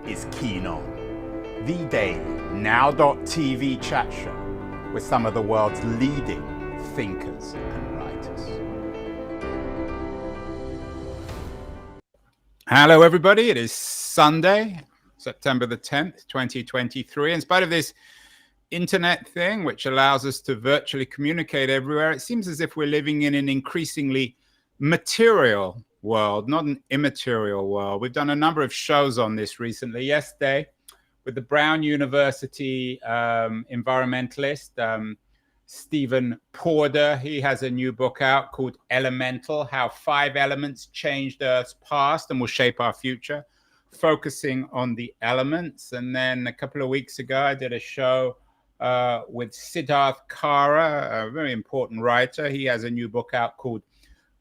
is Keen On, the daily now.tv chat show with some of the world's leading thinkers and writers. Hello, everybody. It is Sunday, September the 10th, 2023. In spite of this internet thing, which allows us to virtually communicate everywhere, it seems as if we're living in an increasingly material world, not an immaterial world. We've done a number of shows on this recently. Yesterday, with the Brown University environmentalist, Stephen Porter. He has a new book out called Elemental: How 5 Elements Changed Earth's Past and Will Shape Our Future, focusing on the elements. And then a couple of weeks ago, I did a show with Siddharth Kara, a very important writer. He has a new book out called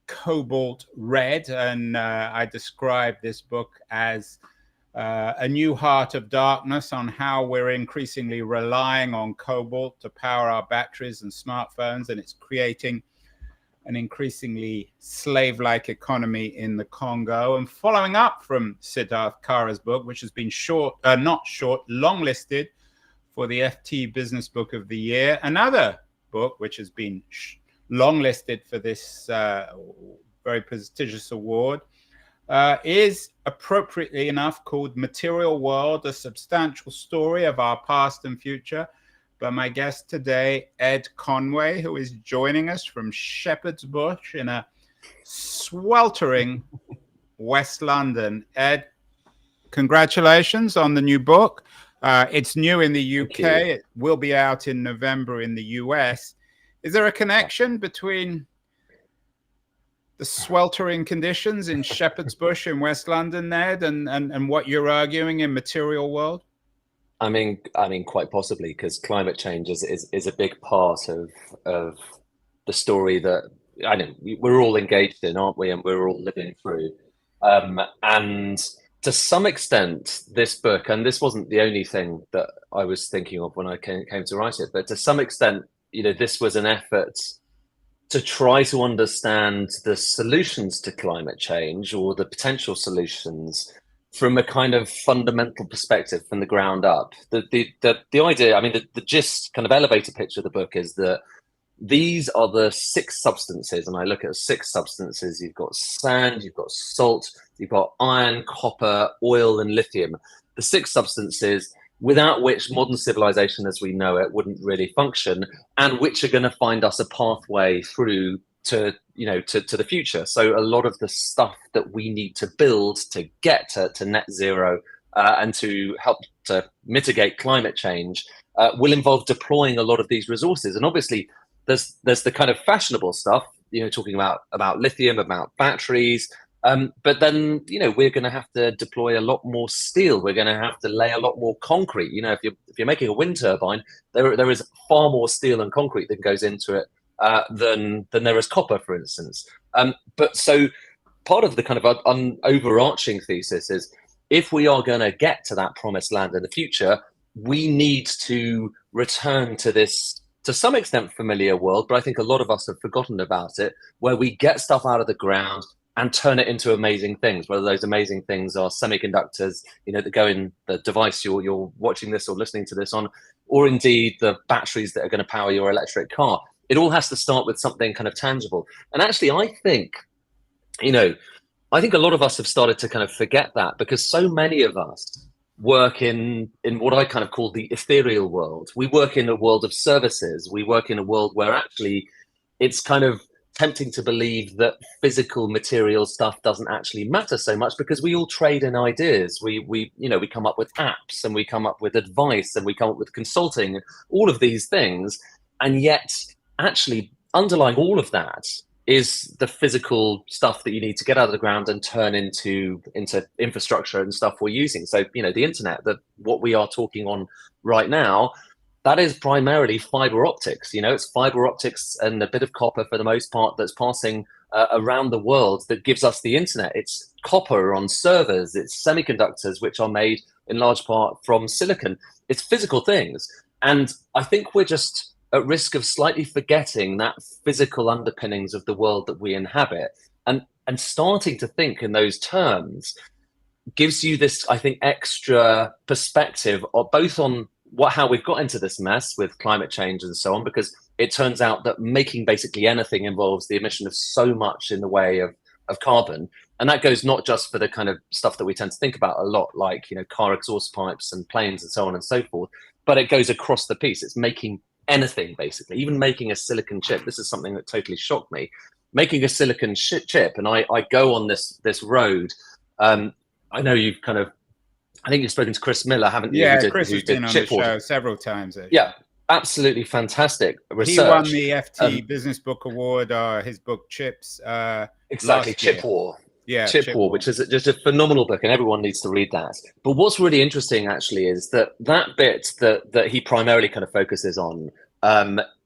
Cobalt Red, and I describe this book as a new heart of darkness on how we're increasingly relying on cobalt to power our batteries and smartphones, and it's creating an increasingly slave-like economy in the Congo. And following up from Siddharth Kara's book, which has been longlisted for the FT Business Book of the Year, another book which has been longlisted for this very prestigious award is appropriately enough called Material World: A Substantial Story of Our Past and Future, by my guest today, Ed Conway, who is joining us from Shepherd's Bush in a sweltering West London. Ed, congratulations on the new book. It's new in the UK. It will be out in November in the US. Is there a connection between the sweltering conditions in Shepherd's Bush in West London, Ned, and what you're arguing in Material World? I mean, quite possibly, because climate change is a big part of the story that I know we're all engaged in, aren't we? And we're all living through. And to some extent, this book, and this wasn't the only thing that I was thinking of when I came to write it, but to some extent, this was an effort to try to understand the solutions to climate change, or the potential solutions, from a kind of fundamental perspective from the ground up. The idea, I mean, the gist, kind of elevator pitch of the book is that these are the 6 substances, and I look at 6 substances. You've got sand, you've got salt, you've got iron, copper, oil, and lithium. The 6 substances without which modern civilization as we know it wouldn't really function, and which are going to find us a pathway through to the future. So a lot of the stuff that we need to build to get to net zero and to help to mitigate climate change will involve deploying a lot of these resources. And obviously there's the kind of fashionable stuff, talking about lithium, about batteries, but then we're going to have to deploy a lot more steel. We're going to have to lay a lot more concrete. If you're making a wind turbine, there is far more steel and concrete that goes into it than there is copper, for instance. But so part of the kind of overarching thesis is, if we are going to get to that promised land in the future, we need to return to this, to some extent, familiar world, but I think a lot of us have forgotten about it, where we get stuff out of the ground and turn it into amazing things, whether those amazing things are semiconductors, that go in the device you're watching this or listening to this on, or indeed the batteries that are going to power your electric car. It all has to start with something kind of tangible. And actually, I think a lot of us have started to kind of forget that, because so many of us work in what I kind of call the ethereal world. We work in a world of services. We work in a world where actually it's kind of tempting to believe that physical material stuff doesn't actually matter so much, because we all trade in ideas. We come up with apps, and we come up with advice, and we come up with consulting, all of these things. And yet actually underlying all of that is the physical stuff that you need to get out of the ground and turn into infrastructure and stuff we're using. So, the internet, what we are talking on right now, that is primarily fiber optics. It's fiber optics and a bit of copper for the most part that's passing around the world that gives us the internet. It's copper on servers, it's semiconductors, which are made in large part from silicon. It's physical things. And I think we're just at risk of slightly forgetting that physical underpinnings of the world that we inhabit, and starting to think in those terms gives you this, I think, extra perspective of both on how we've got into this mess with climate change and so on, because it turns out that making basically anything involves the emission of so much in the way of carbon. And that goes not just for the kind of stuff that we tend to think about a lot, like, car exhaust pipes and planes and so on and so forth, but it goes across the piece. It's making anything, basically, even making a silicon chip. This is something that totally shocked me. Making a silicon chip, and I go on this road. I know you've I think you've spoken to Chris Miller, haven't you? Yeah, Chris has been on the show several times. Actually. Yeah, absolutely fantastic research. He won the FT Business Book Award, his book Chips. Exactly, Chip War. Yeah, Chip War, which is just a phenomenal book, and everyone needs to read that. But what's really interesting, actually, is that bit that he primarily kind of focuses on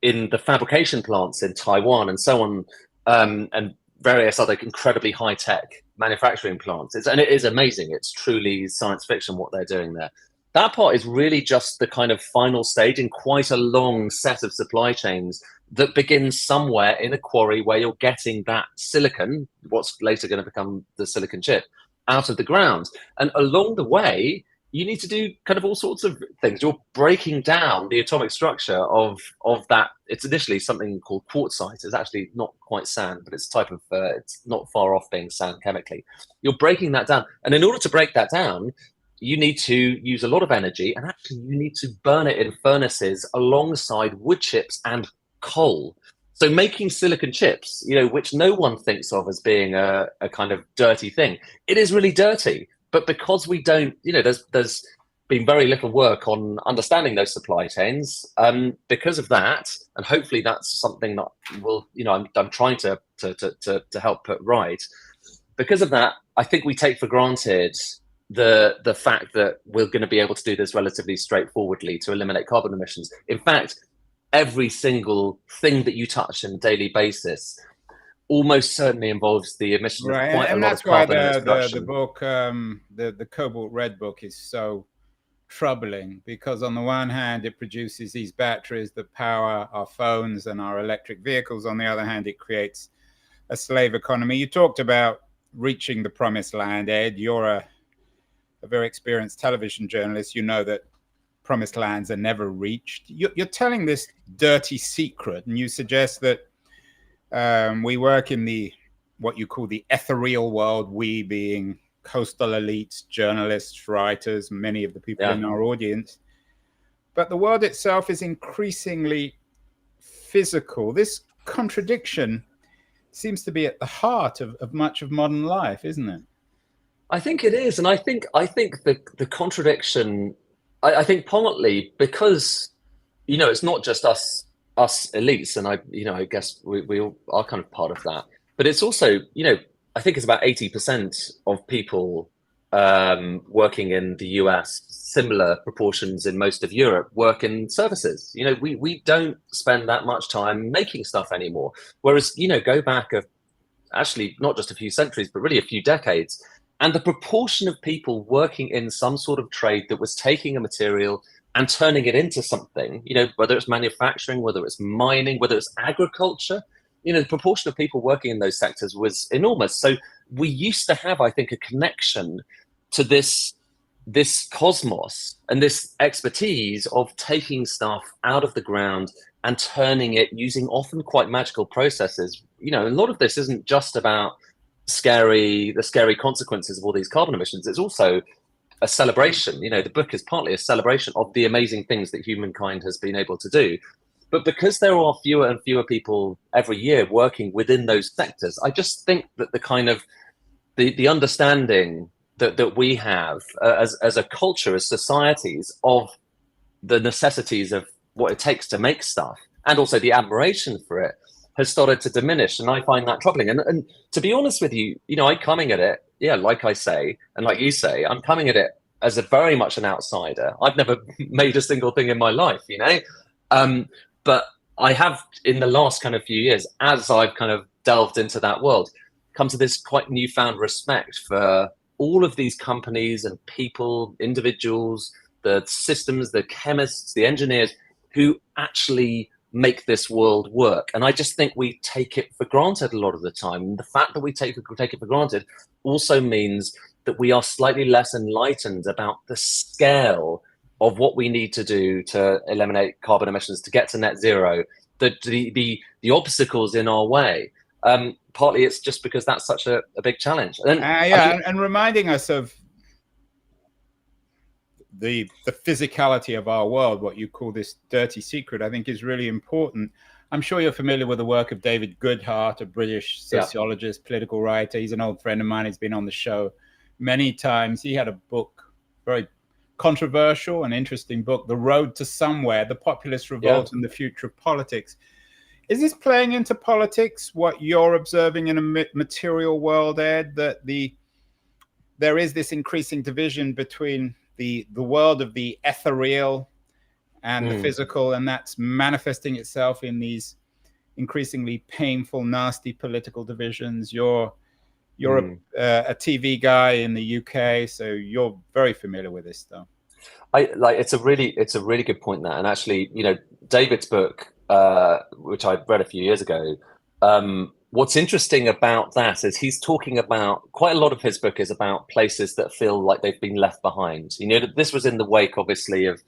in the fabrication plants in Taiwan and so on, and various other incredibly high-tech manufacturing plants. And it is amazing. It's truly science fiction what they're doing there. That part is really just the kind of final stage in quite a long set of supply chains that begins somewhere in a quarry where you're getting that silicon, what's later going to become the silicon chip, out of the ground. And along the way, you need to do kind of all sorts of things. You're breaking down the atomic structure of that. It's initially something called quartzite. It's actually not quite sand, but it's a type of, it's not far off being sand chemically. You're breaking that down. And in order to break that down, you need to use a lot of energy, and actually you need to burn it in furnaces alongside wood chips and coal. So making silicon chips, which no one thinks of as being a kind of dirty thing, it is really dirty. But because we don't, there's been very little work on understanding those supply chains. Because of that, and hopefully that's something that will, I'm trying to help put right. Because of that, I think we take for granted the fact that we're going to be able to do this relatively straightforwardly to eliminate carbon emissions. In fact, every single thing that you touch on a daily basis almost certainly involves the emission of quite a lot of carbon. And that's why the book, the Cobalt Red book, is so troubling, because on the one hand, it produces these batteries that power our phones and our electric vehicles. On the other hand, it creates a slave economy. You talked about reaching the promised land, Ed. You're a very experienced television journalist. You know that promised lands are never reached. You're telling this dirty secret, and you suggest that we work in what you call the ethereal world, we being coastal elites, journalists, writers, many of the people in our audience. But the world itself is increasingly physical. This contradiction seems to be at the heart of much of modern life, isn't it? I think it is. And I think the contradiction, I think partly because, it's not just us elites, and I guess we all are kind of part of that, but it's also, I think it's about 80% of people working in the US, similar proportions in most of Europe, work in services. We don't spend that much time making stuff anymore. Whereas, go back actually not just a few centuries, but really a few decades, and the proportion of people working in some sort of trade that was taking a material and turning it into something, whether it's manufacturing, whether it's mining, whether it's agriculture, the proportion of people working in those sectors was enormous. So we used to have, I think, a connection to this cosmos and this expertise of taking stuff out of the ground and turning it using often quite magical processes. A lot of this isn't just about the scary consequences of all these carbon emissions. It's also a celebration. The book is partly a celebration of the amazing things that humankind has been able to do. But because there are fewer and fewer people every year working within those sectors, I just think that the kind of the understanding that we have as a culture, as societies, of the necessities of what it takes to make stuff, and also the admiration for it, has started to diminish. And I find that troubling. And to be honest with you, I'm coming at it, like I say, and like you say, I'm coming at it as a very much an outsider. I've never made a single thing in my life, but I have, in the last kind of few years, as I've kind of delved into that world, come to this quite newfound respect for all of these companies and people, individuals, the systems, the chemists, the engineers who actually make this world work. And I just think we take it for granted a lot of the time. And the fact that we take it for granted also means that we are slightly less enlightened about the scale of what we need to do to eliminate carbon emissions, to get to net zero, the obstacles in our way. Partly it's just because that's such a big challenge. And reminding us of the physicality of our world, what you call this dirty secret, I think is really important. I'm sure you're familiar with the work of David Goodhart, a British sociologist, political writer. He's an old friend of mine. He's been on the show many times. He had a book, very controversial and interesting book, The Road to Somewhere, The Populist Revolt and the Future of Politics. Is this playing into politics, what you're observing in a material world, Ed, that there is this increasing division between the world of the ethereal and the physical, and that's manifesting itself in these increasingly painful, nasty political divisions? You're a TV guy in the UK, so you're very familiar with this stuff. It's a really good point there. And actually, David's book, which I read a few years ago, what's interesting about that is he's talking about, quite a lot of his book is about places that feel like they've been left behind. This was in the wake, obviously, of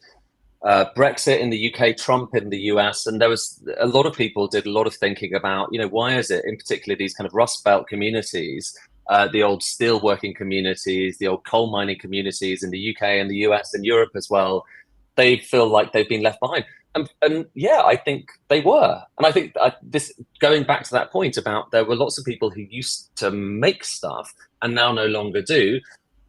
Brexit in the UK, Trump in the US, and there was a lot of people did a lot of thinking about, why is it, in particular, these kind of Rust Belt communities, the old steel working communities, the old coal mining communities in the UK and the US and Europe as well, they feel like they've been left behind. And yeah, I think they were. And I think this, going back to that point about there were lots of people who used to make stuff and now no longer do.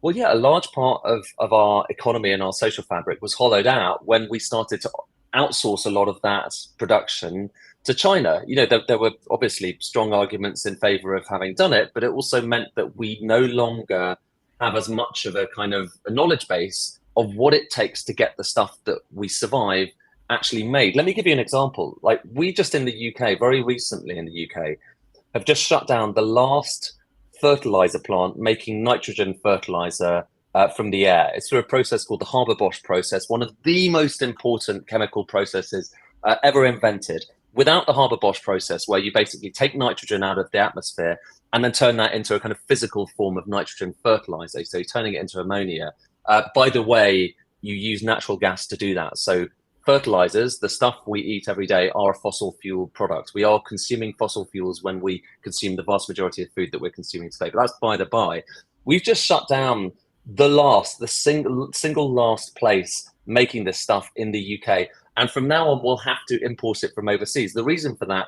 Well, yeah, a large part of our economy and our social fabric was hollowed out when we started to outsource a lot of that production to China. There were obviously strong arguments in favor of having done it, but it also meant that we no longer have as much of a kind of a knowledge base of what it takes to get the stuff that we survive actually made. Let me give you an example. Like, we just in the UK, very recently in the UK, have just shut down the last fertilizer plant making nitrogen fertilizer from the air. It's through a process called the Haber-Bosch process, one of the most important chemical processes ever invented. Without the Haber-Bosch process, where you basically take nitrogen out of the atmosphere and then turn that into a kind of physical form of nitrogen fertilizer, so you're turning it into ammonia. By the way, you use natural gas to do that. So fertilizers, the stuff we eat every day, are a fossil fuel product. We are consuming fossil fuels when we consume the vast majority of food that we're consuming today. But that's by the by. We've just shut down the single last place making this stuff in the UK. And from now on, we'll have to import it from overseas. The reason for that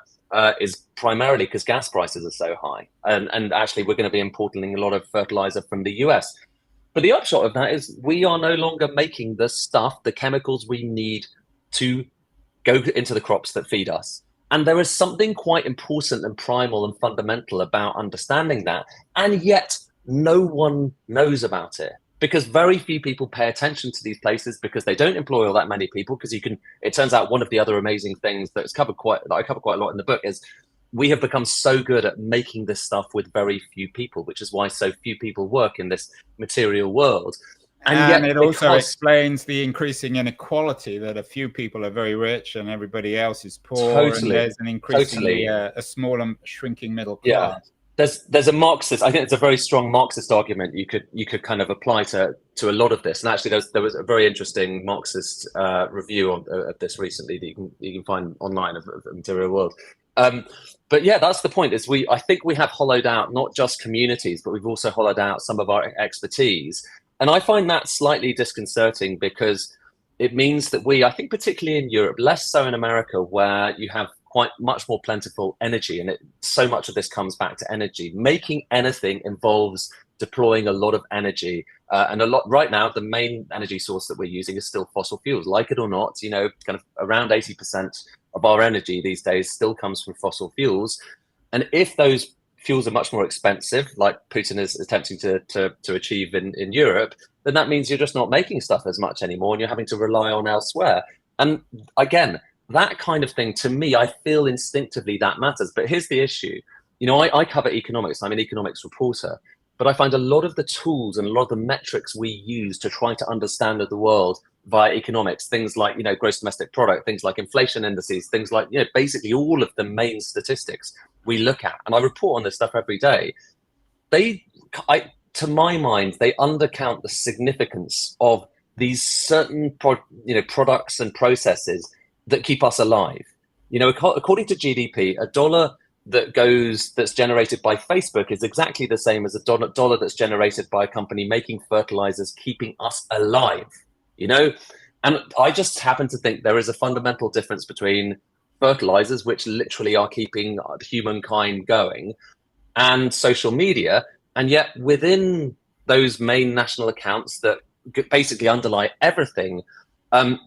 is primarily because gas prices are so high. And actually, we're going to be importing a lot of fertilizer from the US. But the upshot of that is we are no longer making the stuff, the chemicals we need to go into the crops that feed us. And there is something quite important and primal and fundamental about understanding that. And yet no one knows about it, because very few people pay attention to these places, because they don't employ all that many people. Because it turns out one of the other amazing things that I cover quite a lot in the book is we have become so good at making this stuff with very few people, which is why so few people work in this material world. And yet, it also explains the increasing inequality, that a few people are very rich and everybody else is poor. Totally, and there's an increasingly a small and shrinking middle class. Yeah. There's a Marxist, I think it's a very strong Marxist argument you could kind of apply to a lot of this. And actually there was a very interesting Marxist review of this recently that you can find online of Material World. But yeah, that's the point, is I think we have hollowed out not just communities, but we've also hollowed out some of our expertise. And I find that slightly disconcerting, because it means that I think particularly in Europe, less so in America, where you have quite much more plentiful energy, and so much of this comes back to energy. Making anything involves deploying a lot of energy, and a lot right now. The main energy source that we're using is still fossil fuels, like it or not. Kind of around 80% of our energy these days still comes from fossil fuels, and if those fuels are much more expensive, like Putin is attempting to achieve in Europe, then that means you're just not making stuff as much anymore, and you're having to rely on elsewhere. And again, that kind of thing, to me, I feel instinctively that matters. But here's the issue. I cover economics. I'm an economics reporter. But I find a lot of the tools and a lot of the metrics we use to try to understand the world via economics, things like, gross domestic product, things like inflation indices, things like, basically all of the main statistics we look at. And I report on this stuff every day. to my mind, they undercount the significance of these certain products and processes that keep us alive. According to GDP, a dollar that's generated by Facebook is exactly the same as a dollar that's generated by a company making fertilizers, keeping us alive. And I just happen to think there is a fundamental difference between fertilizers, which literally are keeping humankind going, and social media. And yet within those main national accounts that basically underlie everything,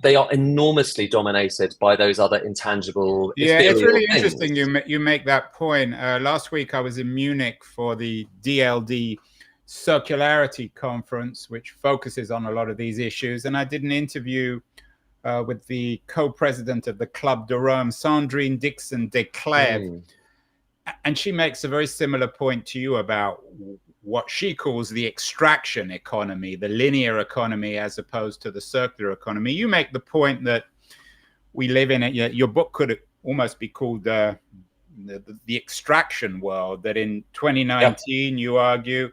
they are enormously dominated by those other intangible. Yeah, it's really things. interesting you make that point. Last week I was in Munich for the DLD Circularity Conference, which focuses on a lot of these issues. And I did an interview with the co-president of the Club de Rome, Sandrine Dixon de Clèves. And she makes a very similar point to you about what she calls the extraction economy, the linear economy, as opposed to the circular economy. You make the point that we live in it. Your book could almost be called the extraction world, that in 2019, you argue,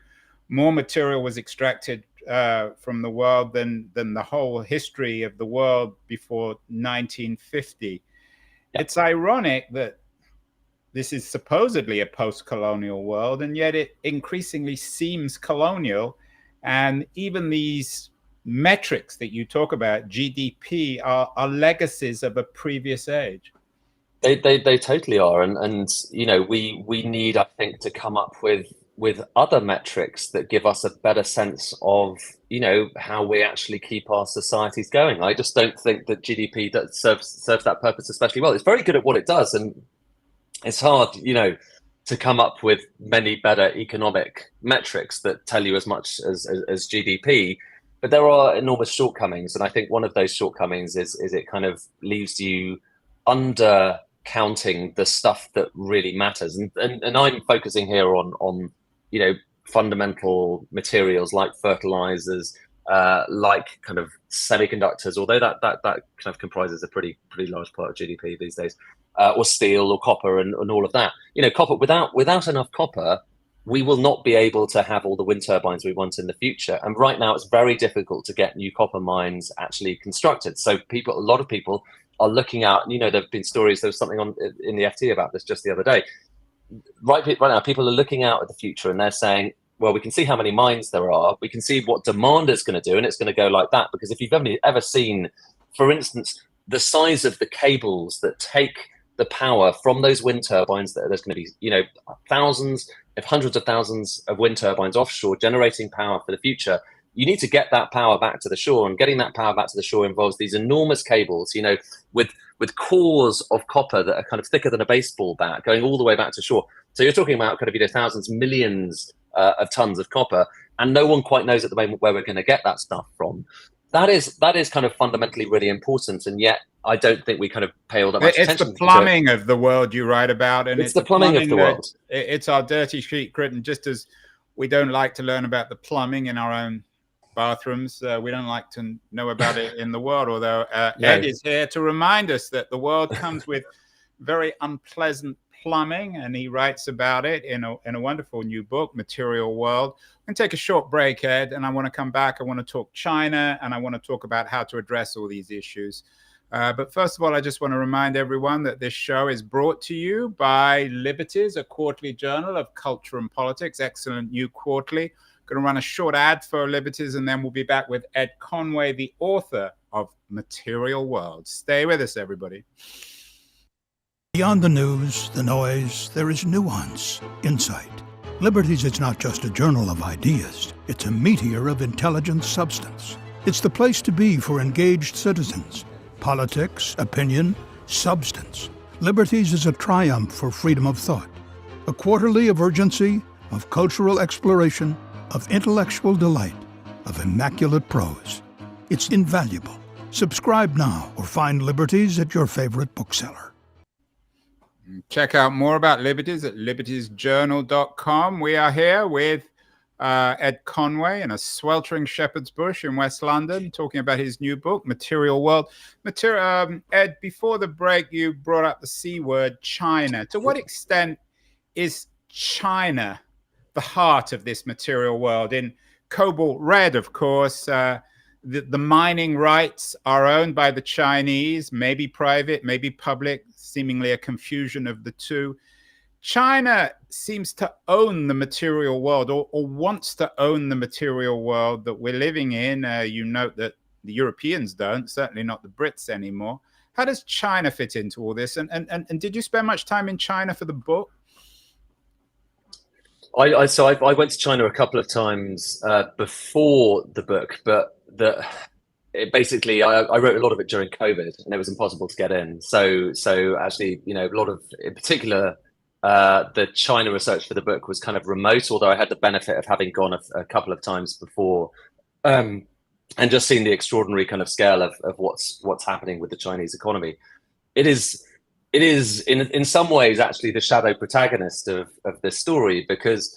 more material was extracted from the world than the whole history of the world before 1950. It's ironic that this is supposedly a post-colonial world, and yet it increasingly seems colonial. And even these metrics that you talk about, GDP, are legacies of a previous age. They totally are. And we need, I think, to come up with other metrics that give us a better sense of, how we actually keep our societies going. I just don't think that GDP serves that purpose especially well. It's very good at what it does, and it's hard, to come up with many better economic metrics that tell you as much as GDP. But there are enormous shortcomings, and I think one of those shortcomings is it kind of leaves you undercounting the stuff that really matters. And I'm focusing here on fundamental materials like fertilizers, like kind of semiconductors, although that kind of comprises a pretty large part of GDP these days, or steel or copper and all of that. Copper, without enough copper, we will not be able to have all the wind turbines we want in the future. And right now it's very difficult to get new copper mines actually constructed. So a lot of people are looking out, there have been stories, there was something in the FT about this just the other day. Right now, people are looking out at the future and they're saying, well, we can see how many mines there are. We can see what demand is going to do, and it's going to go like that. Because if you've ever seen, for instance, the size of the cables that take the power from those wind turbines, there's going to be, thousands, if hundreds of thousands of wind turbines offshore generating power for the future. You need to get that power back to the shore, and getting that power back to the shore involves these enormous cables, with cores of copper that are kind of thicker than a baseball bat going all the way back to shore. So you're talking about kind of, thousands, millions of tons of copper, and no one quite knows at the moment where we're going to get that stuff from. That is kind of fundamentally really important, and yet I don't think we kind of pay all that much attention to it. It's the plumbing of the world you write about, and it's the plumbing of the world. It's our dirty secret, and just as we don't like to learn about the plumbing in our own bathrooms, we don't like to know about it in the world, although Ed is here to remind us that the world comes with very unpleasant plumbing, and he writes about it in a wonderful new book, Material World. I'm going to take a short break, Ed, and I want to come back. I want to talk China, and I want to talk about how to address all these issues. But first of all, I just want to remind everyone that this show is brought to you by Liberties, a quarterly journal of culture and politics, excellent new quarterly. Going to run a short ad for Liberties, and then we'll be back with Ed Conway, the author of Material World. Stay with us, everybody. Beyond the news, the noise, there is nuance, insight. Liberties is not just a journal of ideas. It's a meteor of intelligent substance. It's the place to be for engaged citizens. Politics, opinion, substance. Liberties is a triumph for freedom of thought. A quarterly of urgency, of cultural exploration, of intellectual delight, of immaculate prose. It's invaluable. Subscribe now or find Liberties at your favorite bookseller. Check out more about Liberties at libertiesjournal.com. We are here with Ed Conway in a sweltering shepherd's bush in West London, talking about his new book, Material World. Ed, before the break, you brought up the C word, China. To what extent is China the heart of this material world. In Cobalt Red, of course, the mining rights are owned by the Chinese, maybe private, maybe public, seemingly a confusion of the two. China seems to own the material world, or wants to own the material world that we're living in. You note that the Europeans don't, certainly not the Brits anymore. How does China fit into all this? And did you spend much time in China for the book? I went to China a couple of times before the book, but basically I wrote a lot of it during COVID, and it was impossible to get in. So actually, a lot of, in particular, the China research for the book was kind of remote, although I had the benefit of having gone a couple of times before, and just seeing the extraordinary kind of scale of what's happening with the Chinese economy. It is in some ways actually the shadow protagonist of this story, because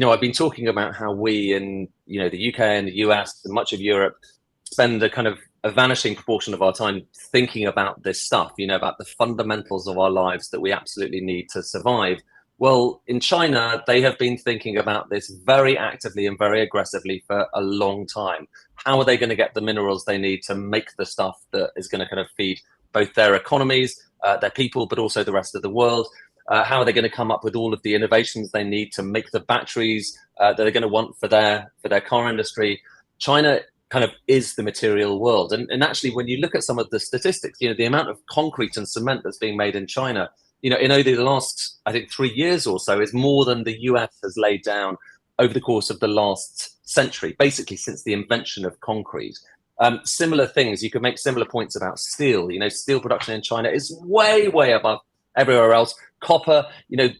I've been talking about how we in the UK and the US and much of Europe spend a vanishing proportion of our time thinking about this stuff, about the fundamentals of our lives that we absolutely need to survive. Well, in China, they have been thinking about this very actively and very aggressively for a long time. How are they going to get the minerals they need to make the stuff that is going to kind of feed both their economies, their people, but also the rest of the world? How are they going to come up with all of the innovations they need to make the batteries that they're going to want for their car industry? China kind of is the material world. And actually, when you look at some of the statistics, the amount of concrete and cement that's being made in China, in only the last, I think, 3 years or so, is more than the US has laid down over the course of the last century, basically since the invention of concrete. Similar things, you could make similar points about steel. Steel production in China is way, way above everywhere else. Copper,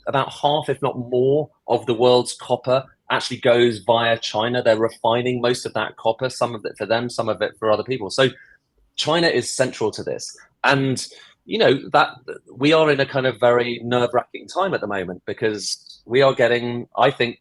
about half, if not more, of the world's copper actually goes via China. They're refining most of that copper, some of it for them, some of it for other people. So China is central to this. And, that we are in a kind of very nerve-wracking time at the moment, because we are getting, I think,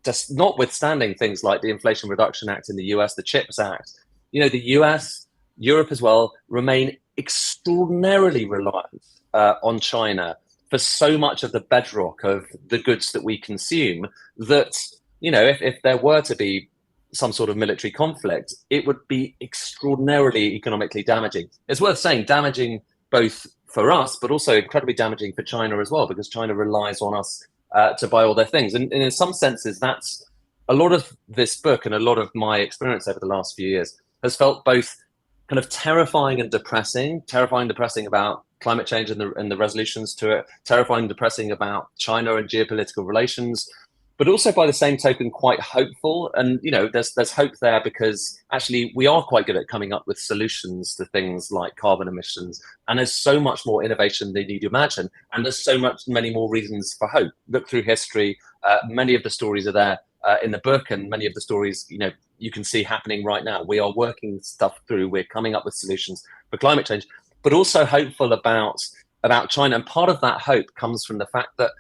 just notwithstanding things like the Inflation Reduction Act in the US, the CHIPS Act, the US, Europe as well, remain extraordinarily reliant on China for so much of the bedrock of the goods that we consume, that, if there were to be some sort of military conflict, it would be extraordinarily economically damaging. It's worth saying, damaging both for us, but also incredibly damaging for China as well, because China relies on us to buy all their things. And in some senses, that's a lot of this book, and a lot of my experience over the last few years has felt both kind of terrifying and depressing. Terrifying, depressing about climate change and the resolutions to it. Terrifying, depressing about China and geopolitical relations. But also, by the same token, quite hopeful. And, there's hope there, because actually we are quite good at coming up with solutions to things like carbon emissions. And there's so much more innovation than you'd imagine. And there's many more reasons for hope. Look through history. Many of the stories are there in the book, and many of the stories, you can see happening right now. We are working stuff through. We're coming up with solutions for climate change, but also hopeful about China. And part of that hope comes from the fact that,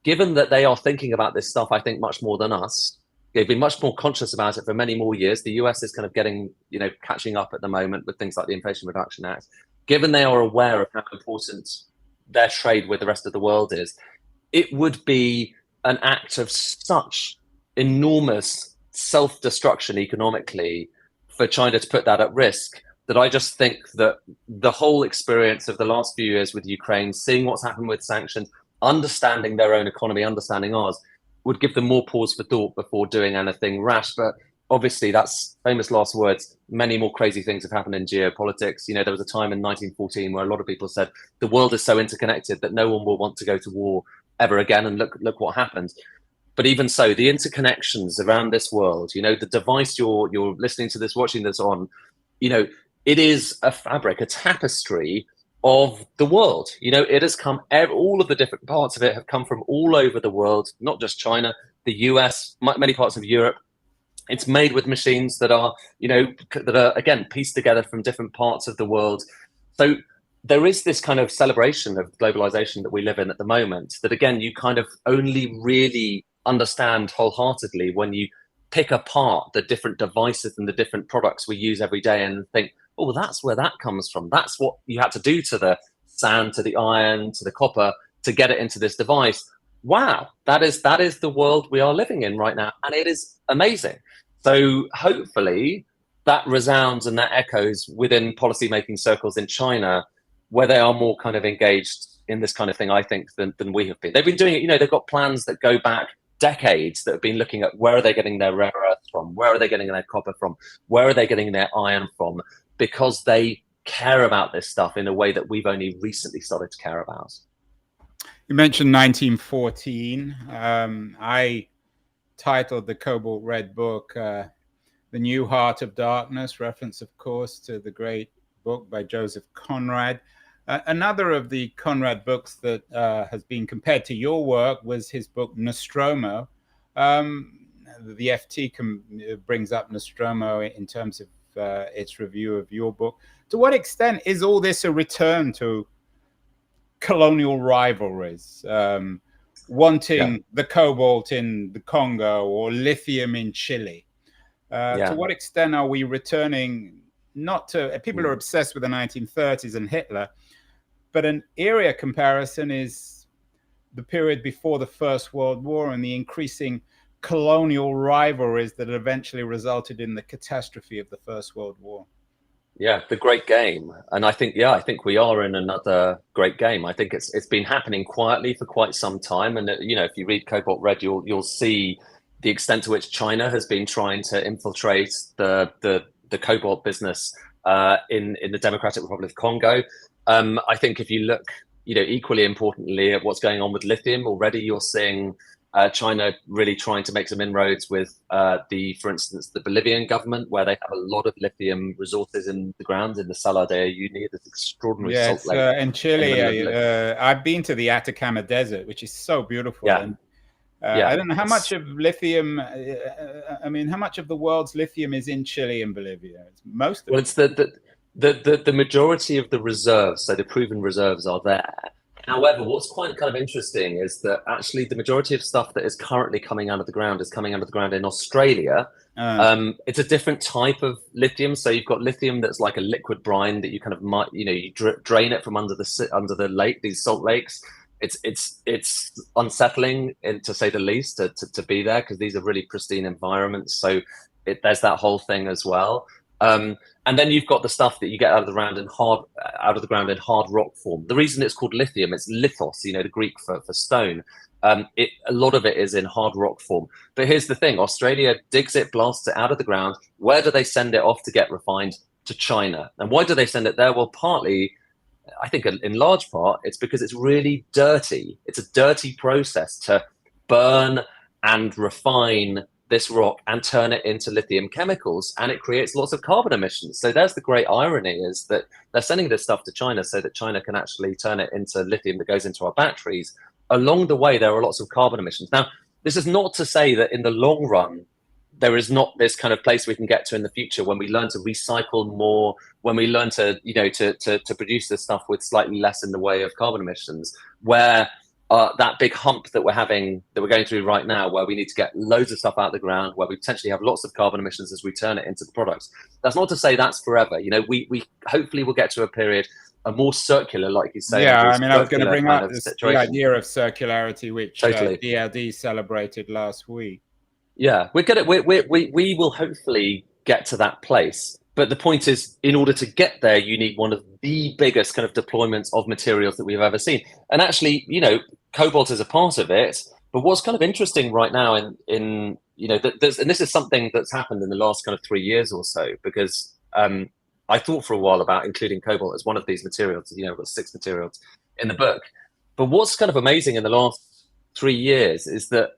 given that they are thinking about this stuff, I think, much more than us, they've been much more conscious about it for many more years. The US is kind of getting, catching up at the moment with things like the Inflation Reduction Act. Given they are aware of how important their trade with the rest of the world is, it would be an act of such enormous self-destruction economically for China to put that at risk, that I just think that the whole experience of the last few years with Ukraine, seeing what's happened with sanctions, understanding their own economy, understanding ours, would give them more pause for thought before doing anything rash. But obviously, that's famous last words. Many more crazy things have happened in geopolitics. There was a time in 1914 where a lot of people said the world is so interconnected that no one will want to go to war ever again. And look what happened. But even so, the interconnections around this world, the device you're listening to this, watching this on, it is a fabric, a tapestry of the world. It has come, all of the different parts of it have come from all over the world, not just China, the US, many parts of Europe. It's made with machines that are, again, pieced together from different parts of the world. So there is this kind of celebration of globalization that we live in at the moment, that, again, you kind of only really understand wholeheartedly when you pick apart the different devices and the different products we use every day and think, oh, well, that's where that comes from. That's what you had to do to the sand, to the iron, to the copper to get it into this device. wow, that is the world we are living in right now, and it is amazing. So hopefully that resounds and that echoes within policymaking circles in China, where they are more kind of engaged in this kind of thing, I think, than we have been. They've been doing it, they've got plans that go back decades that have been looking at where are they getting their rare earths from, where are they getting their copper from, where are they getting their iron from, because they care about this stuff in a way that we've only recently started to care about. You mentioned 1914. I titled the Cobalt Red book The New Heart of Darkness, reference, of course, to the great book by Joseph Conrad. Another of the Conrad books that has been compared to your work was his book Nostromo. The FT brings up Nostromo in terms of its review of your book. To what extent is all this a return to colonial rivalries, wanting the cobalt in the Congo or lithium in Chile? To what extent are we returning not to, people are obsessed with the 1930s and Hitler, but an area comparison is the period before the First World War and the increasing colonial rivalries that eventually resulted in the catastrophe of the First World War. Yeah, the great game. And I think we are in another great game. I think it's been happening quietly for quite some time. And if you read Cobalt Red, you'll see the extent to which China has been trying to infiltrate the cobalt business in the Democratic Republic of Congo. I think if you look, equally importantly at what's going on with lithium, already you're seeing China really trying to make some inroads with for instance, the Bolivian government, where they have a lot of lithium resources in the ground in the Salar de Uyuni, this extraordinary salt lake. In Chile, I've been to the Atacama Desert, which is so beautiful. Yeah. And, I don't know how much of lithium. How much of the world's lithium is in Chile and Bolivia? It's most of it. It's the majority of the reserves, so the proven reserves, are there. However, what's quite kind of interesting is that actually the majority of stuff that is currently coming out of the ground is coming out of the ground in Australia. It's a different type of lithium. So you've got lithium that's like a liquid brine that you kind of you drain it from under the lake, these salt lakes. It's unsettling, to say the least, to be there, because these are really pristine environments. So there's that whole thing as well. And then you've got the stuff that you get out of the ground in hard rock form. The reason it's called lithium, it's lithos, the Greek for stone. A lot of it is in hard rock form. But here's the thing: Australia digs it, blasts it out of the ground. Where do they send it off to get refined? To China. And why do they send it there? Well, partly, I think in large part, it's because it's really dirty. It's a dirty process to burn and refine this rock and turn it into lithium chemicals, and it creates lots of carbon emissions. So there's the great irony, is that they're sending this stuff to China so that China can actually turn it into lithium that goes into our batteries. Along the way, there are lots of carbon emissions. Now, this is not to say that in the long run, there is not this kind of place we can get to in the future when we learn to recycle more, when we learn to, to produce this stuff with slightly less in the way of carbon emissions, where that big hump that we're going through right now, where we need to get loads of stuff out of the ground, where we potentially have lots of carbon emissions as we turn it into the products. That's not to say that's forever. We hopefully will get to a period, a more circular, like you say. Yeah, I was going to bring up the idea of circularity, which totally. DLD celebrated last week. Yeah, we will hopefully get to that place. But the point is, in order to get there, you need one of the biggest kind of deployments of materials that we've ever seen. And actually, cobalt is a part of it. But what's kind of interesting right now and this is something that's happened in the last kind of 3 years or so, because I thought for a while about including cobalt as one of these materials. We've got 6 materials in the book. But what's kind of amazing in the last 3 years is that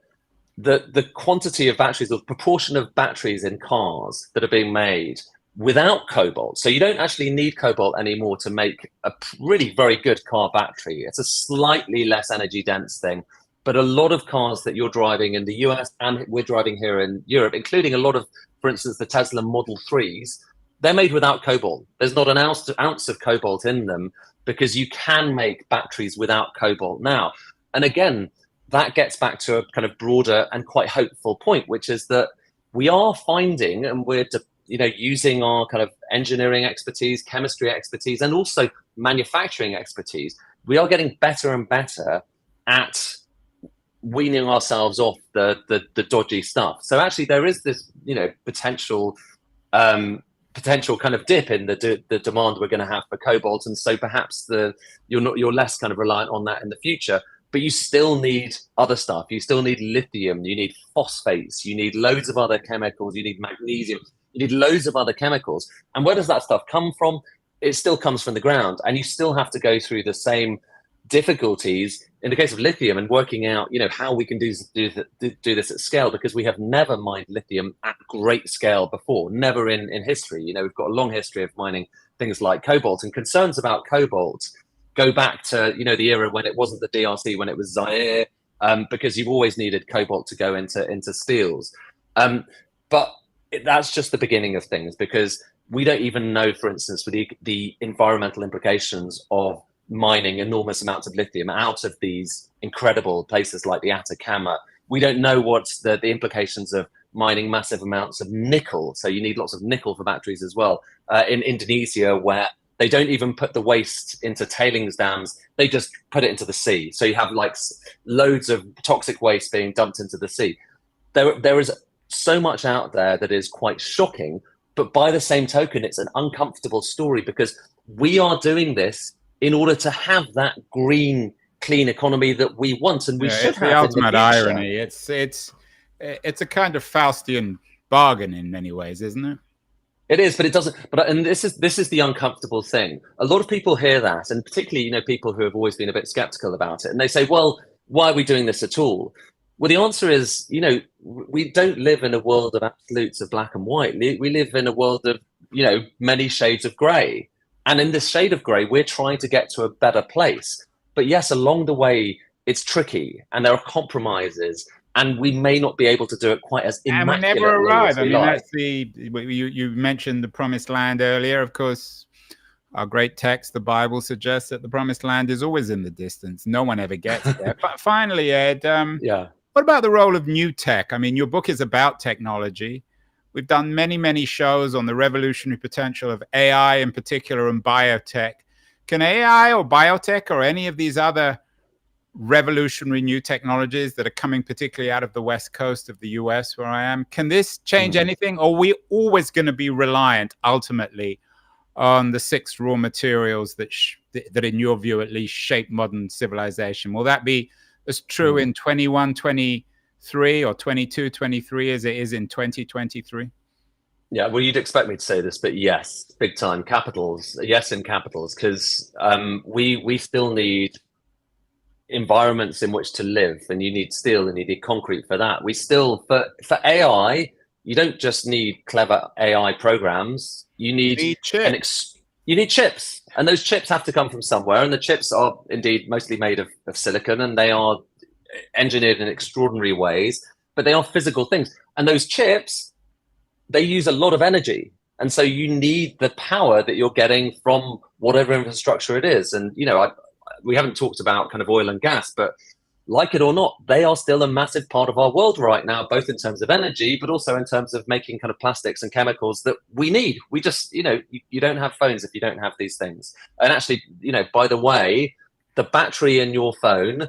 the quantity of batteries, or proportion of batteries in cars that are being made without cobalt. So you don't actually need cobalt anymore to make a really very good car battery. It's a slightly less energy dense thing, but a lot of cars that you're driving in the US and we're driving here in Europe, including a lot of, for instance, the Tesla Model 3s, they're made without cobalt. There's not an ounce of cobalt in them, because you can make batteries without cobalt now. And again, that gets back to a kind of broader and quite hopeful point, which is that we are finding, and we're using our kind of engineering expertise, chemistry expertise, and also manufacturing expertise, we are getting better and better at weaning ourselves off the dodgy stuff. So actually there is this, potential kind of dip in the demand we're going to have for cobalt, and so perhaps you're less kind of reliant on that in the future. But you still need other stuff. You still need lithium. You need phosphates. You need loads of other chemicals. You need magnesium. You need loads of other chemicals. And where does that stuff come from? It still comes from the ground, and you still have to go through the same difficulties in the case of lithium and working out, how we can do this at scale, because we have never mined lithium at great scale before, never in history. We've got a long history of mining things like cobalt, and concerns about cobalt go back to, the era when it wasn't the DRC, when it was Zaire, because you've always needed cobalt to go into steels. But that's just the beginning of things, because we don't even know, for instance, with the environmental implications of mining enormous amounts of lithium out of these incredible places like the Atacama. We don't know what's the implications of mining massive amounts of nickel. So you need lots of nickel for batteries as well. In Indonesia, where they don't even put the waste into tailings dams, they just put it into the sea. So you have like loads of toxic waste being dumped into the sea. There is so much out there that is quite shocking, but by the same token, it's an uncomfortable story, because we are doing this in order to have that green, clean economy that we want, and we should have. The ultimate irony. It's a kind of Faustian bargain in many ways, isn't it? It is, but it doesn't. And this is the uncomfortable thing. A lot of people hear that, and particularly people who have always been a bit skeptical about it, and they say, "Well, why are we doing this at all?" Well, the answer is, we don't live in a world of absolutes of black and white. We live in a world of, many shades of grey. And in this shade of grey, we're trying to get to a better place. But yes, along the way, it's tricky, and there are compromises, and we may not be able to do it quite as immaculately. And we never arrive. I mean, like. That's you mentioned the promised land earlier. Of course, our great text, the Bible, suggests that the promised land is always in the distance. No one ever gets there. But finally, Ed, what about the role of new tech? I mean, your book is about technology. We've done many, many shows on the revolutionary potential of AI in particular, and biotech. Can AI or biotech or any of these other revolutionary new technologies that are coming particularly out of the West Coast of the US, where I am, can this change anything? Or are we always going to be reliant ultimately on the 6 raw materials that in your view at least shape modern civilization? Will that be as true in 21-23 or 22-23 as it is in 2023? Yeah, well, you'd expect me to say this, but yes, big time. Capitals, yes, in capitals, because we still need environments in which to live, and you need steel and you need concrete for that. We still, for AI, you don't just need clever AI programs. You need chips. You need chips, and those chips have to come from somewhere, and the chips are indeed mostly made of silicon, and they are engineered in extraordinary ways, but they are physical things. And those chips, they use a lot of energy, and so you need the power that you're getting from whatever infrastructure it is. And we haven't talked about kind of oil and gas, but like it or not, they are still a massive part of our world right now, both in terms of energy, but also in terms of making kind of plastics and chemicals that we need. We just, you don't have phones if you don't have these things. And actually, by the way, the battery in your phone,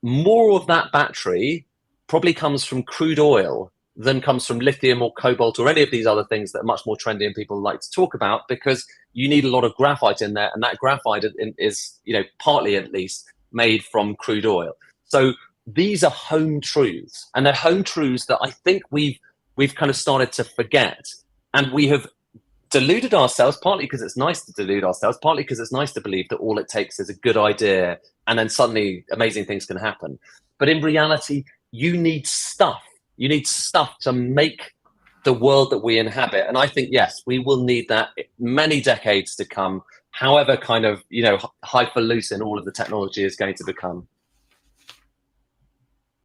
more of that battery probably comes from crude oil than comes from lithium or cobalt or any of these other things that are much more trendy and people like to talk about, because you need a lot of graphite in there, and that graphite is partly at least made from crude oil. So these are home truths, and they're home truths that I think we've kind of started to forget, and we have deluded ourselves, partly because it's nice to delude ourselves, partly because it's nice to believe that all it takes is a good idea and then suddenly amazing things can happen. But in reality, you need stuff. You need stuff to make the world that we inhabit. And I think, yes, we will need that many decades to come, however kind of, highfalutin all of the technology is going to become.